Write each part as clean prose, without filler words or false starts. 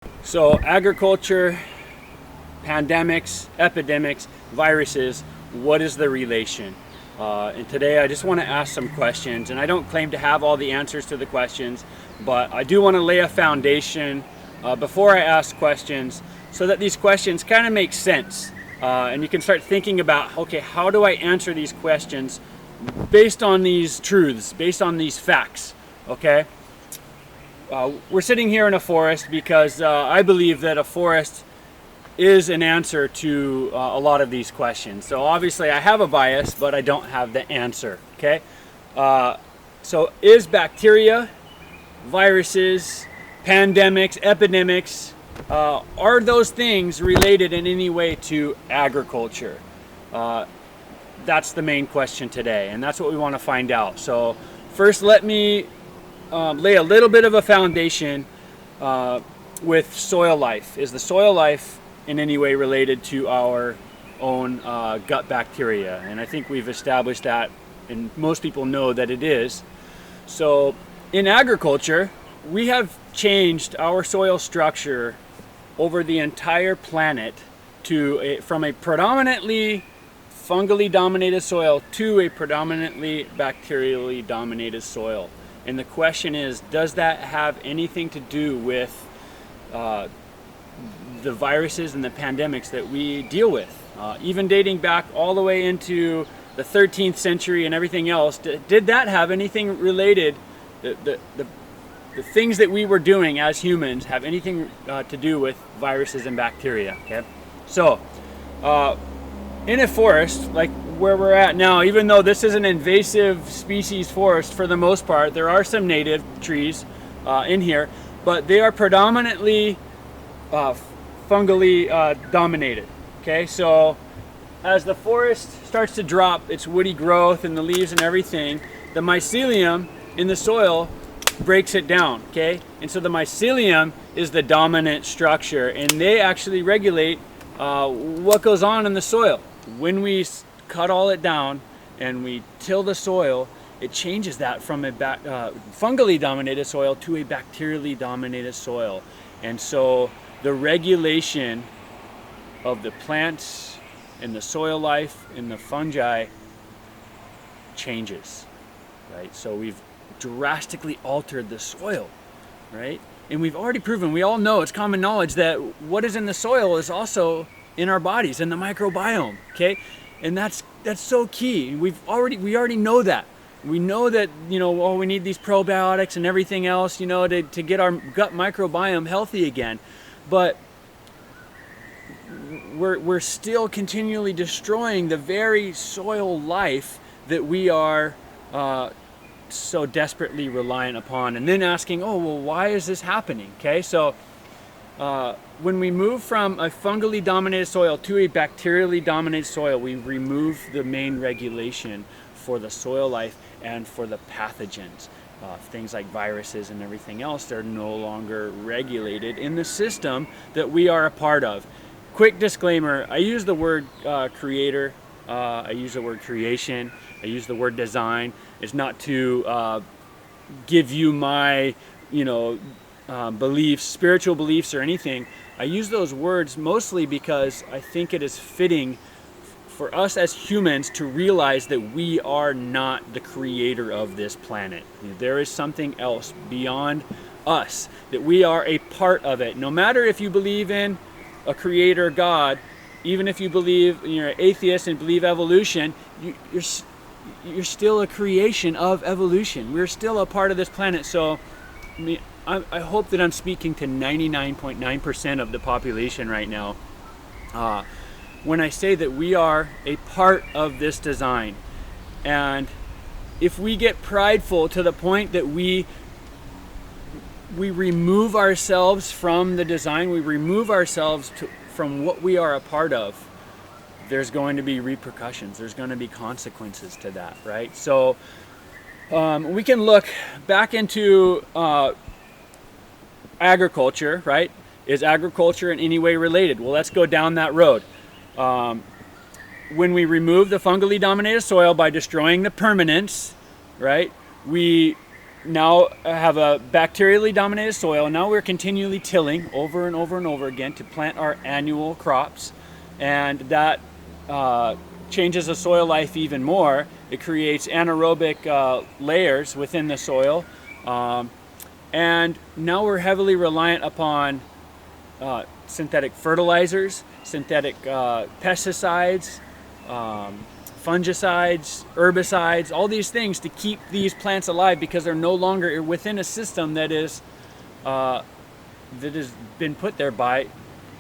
So agriculture, pandemics, epidemics, viruses, what is the relation? And today I just want to ask some questions, and I don't claim to have all the answers to the questions, but I do want to lay a foundation before I ask questions so that these questions kind of make sense. And you can start thinking about, okay, how do I answer these questions based on these truths, based on these facts, okay? We're sitting here in a forest because I believe that a forest is an answer to a lot of these questions. So obviously I have a bias, but I don't have the answer, okay? So is bacteria, viruses, pandemics, epidemics, are those things related in any way to agriculture? That's the main question today, and that's what we want to find out. So first, let me lay a little bit of a foundation with soil life. Is the soil life in any way related to our own gut bacteria? And I think we've established that, and most people know that it is. So in agriculture, we have changed our soil structure over the entire planet from a predominantly fungally dominated soil to a predominantly bacterially dominated soil. And the question is, does that have anything to do with the viruses and the pandemics that we deal with? Even dating back all the way into the 13th century and everything else, did that have anything related, the things that we were doing as humans have anything to do with viruses and bacteria? Okay, so in a forest like where we're at now, even though this is an invasive species forest for the most part, there are some native trees in here, but they are predominantly fungally dominated. Okay, so as the forest starts to drop its woody growth and the leaves and everything, the mycelium in the soil breaks it down. Okay, and so the mycelium is the dominant structure, and they actually regulate what goes on in the soil. When we cut all it down and we till the soil, it changes that from a fungally dominated soil to a bacterially dominated soil. And so the regulation of the plants and the soil life and the fungi changes, right? So we've drastically altered the soil, right? And we've already proven, we all know, it's common knowledge that what is in the soil is also in our bodies, in the microbiome, okay? And that's so key. We already know that. We know that, we need these probiotics and everything else, to get our gut microbiome healthy again. But we're still continually destroying the very soil life that we are so desperately reliant upon, and then asking, why is this happening? Okay, so when we move from a fungally dominated soil to a bacterially dominated soil, we remove the main regulation for the soil life and for the pathogens. Things like viruses and everything else, they're no longer regulated in the system that we are a part of. Quick disclaimer, I use the word creator, I use the word creation, I use the word design. It's not to give you my, beliefs, spiritual beliefs or anything. I use those words mostly because I think it is fitting for us as humans to realize that we are not the creator of this planet. There is something else beyond us, that we are a part of it. No matter if you believe in a creator God, even if you believe, you're an atheist and believe evolution, you're still a creation of evolution. We're still a part of this planet. So I hope that I'm speaking to 99.9% of the population right now when I say that we are a part of this design. And if we get prideful to the point that we remove ourselves from the design, we remove ourselves from what we are a part of, there's going to be repercussions. There's going to be consequences to that, right? So we can look back into agriculture, right? Is agriculture in any way related? Well, let's go down that road. When we remove the fungally dominated soil by destroying the permanents, right, we now have a bacterially dominated soil. Now we're continually tilling over and over and over again to plant our annual crops, and that changes the soil life even more. It creates anaerobic layers within the soil, and now we're heavily reliant upon synthetic fertilizers, synthetic pesticides, fungicides, herbicides, all these things to keep these plants alive, because they're no longer within a system that has been put there by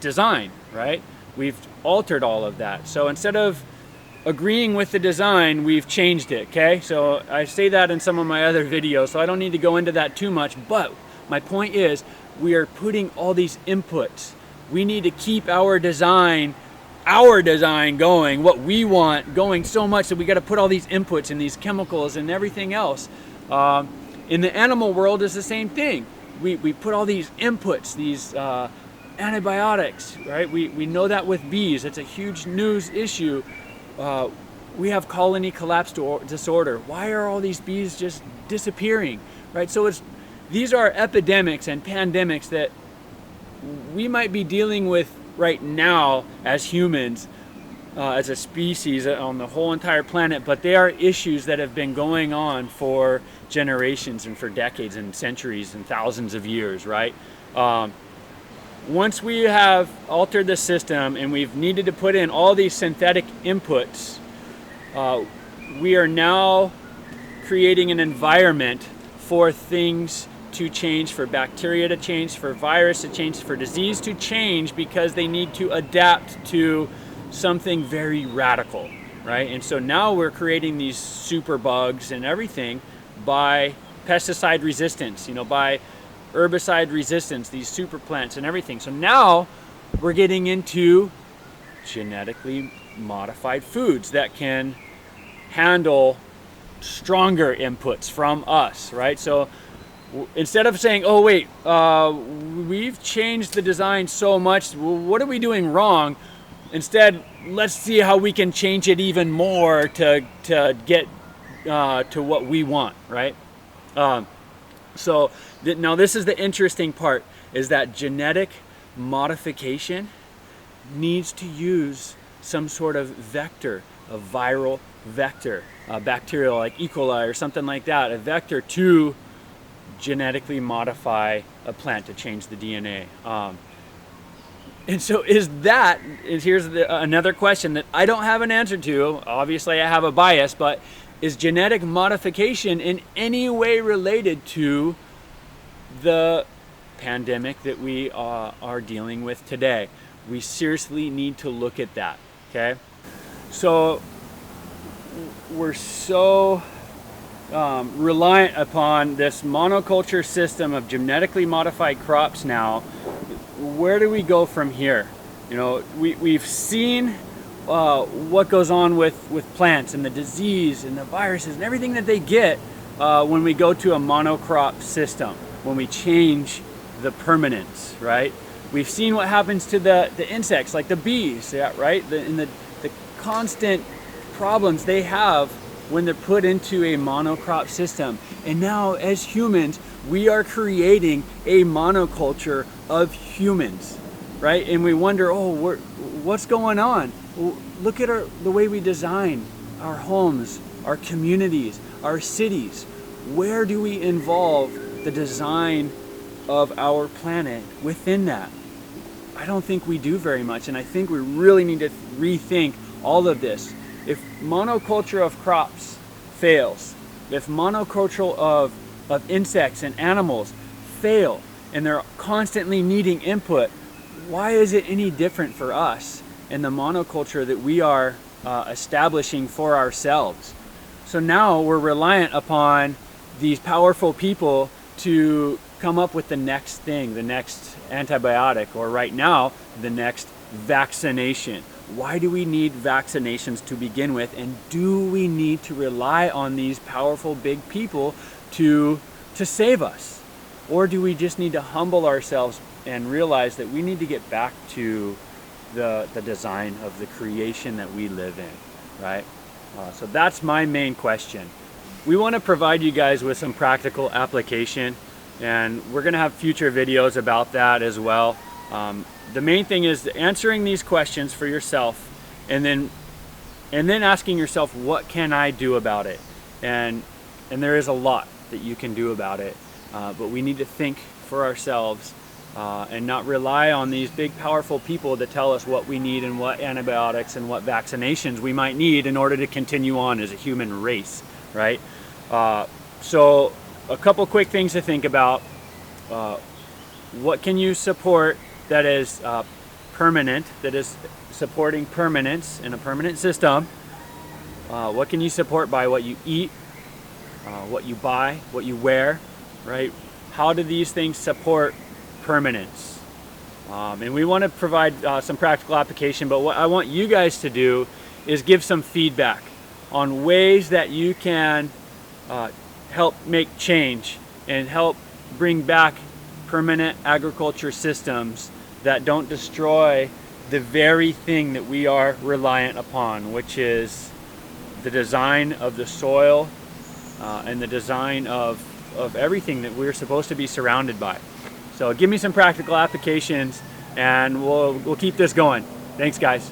design, right? We've altered all of that. So instead of agreeing with the design, we've changed it, okay? So I say that in some of my other videos, so I don't need to go into that too much, but my point is we are putting all these inputs. We need to keep our design going, what we want going, so much that we got to put all these inputs and these chemicals and everything else. In the animal world, is the same thing. We put all these inputs, these antibiotics, right? We know that with bees. It's a huge news issue. We have colony collapse disorder. Why are all these bees just disappearing, right? So these are epidemics and pandemics that we might be dealing with right now as humans, as a species on the whole entire planet, but they are issues that have been going on for generations and for decades and centuries and thousands of years, right? Once we have altered the system and we've needed to put in all these synthetic inputs, we are now creating an environment for things to change, for bacteria to change, for virus to change, for disease to change, because they need to adapt to something very radical, right? And so now we're creating these super bugs and everything by pesticide resistance, by herbicide resistance, these super plants and everything. So now we're getting into genetically modified foods that can handle stronger inputs from us, right? So instead of saying, oh wait, we've changed the design so much, what are we doing wrong? Instead, let's see how we can change it even more to get to what we want, right? So now this is the interesting part, is that genetic modification needs to use some sort of vector, a viral vector, bacterial like E. coli or something like that, a vector to genetically modify a plant to change the DNA. And so here's another question that I don't have an answer to. Obviously I have a bias, but is genetic modification in any way related to the pandemic that we are dealing with today? We seriously need to look at that, okay? So we're so reliant upon this monoculture system of genetically modified crops now. Where do we go from here? We've seen what goes on with plants and the disease and the viruses and everything that they get when we go to a monocrop system, when we change the permanence, right? We've seen what happens to the insects, like the bees, yeah, right? The constant problems they have when they're put into a monocrop system. And now as humans, we are creating a monoculture of humans, right? And we wonder, what's going on? Well, look at the way we design our homes, our communities, our cities. Where do we involve the design of our planet within that? I don't think we do very much, and I think we really need to rethink all of this. If monoculture of crops fails, if monoculture of insects and animals fail, and they're constantly needing input, why is it any different for us in the monoculture that we are establishing for ourselves? So now we're reliant upon these powerful people to come up with the next thing, the next antibiotic, or right now, the next vaccination. Why do we need vaccinations to begin with? And do we need to rely on these powerful big people to save us? Or do we just need to humble ourselves and realize that we need to get back to the design of the creation that we live in, right? So that's my main question. we want to provide you guys with some practical application, and we're going to have future videos about that as well. The main thing is answering these questions for yourself, and then asking yourself, what can I do about it? And there is a lot that you can do about it, but we need to think for ourselves and not rely on these big powerful people that tell us what we need and what antibiotics and what vaccinations we might need in order to continue on as a human race, right? So a couple quick things to think about. What can you support that is permanent, that is supporting permanence in a permanent system? What can you support by what you eat, what you buy, what you wear, right? How do these things support permanence? And we want to provide some practical application, but what I want you guys to do is give some feedback on ways that you can help make change and help bring back permanent agriculture systems that don't destroy the very thing that we are reliant upon, which is the design of the soil and the design of everything that we're supposed to be surrounded by. So give me some practical applications and we'll keep this going. Thanks, guys.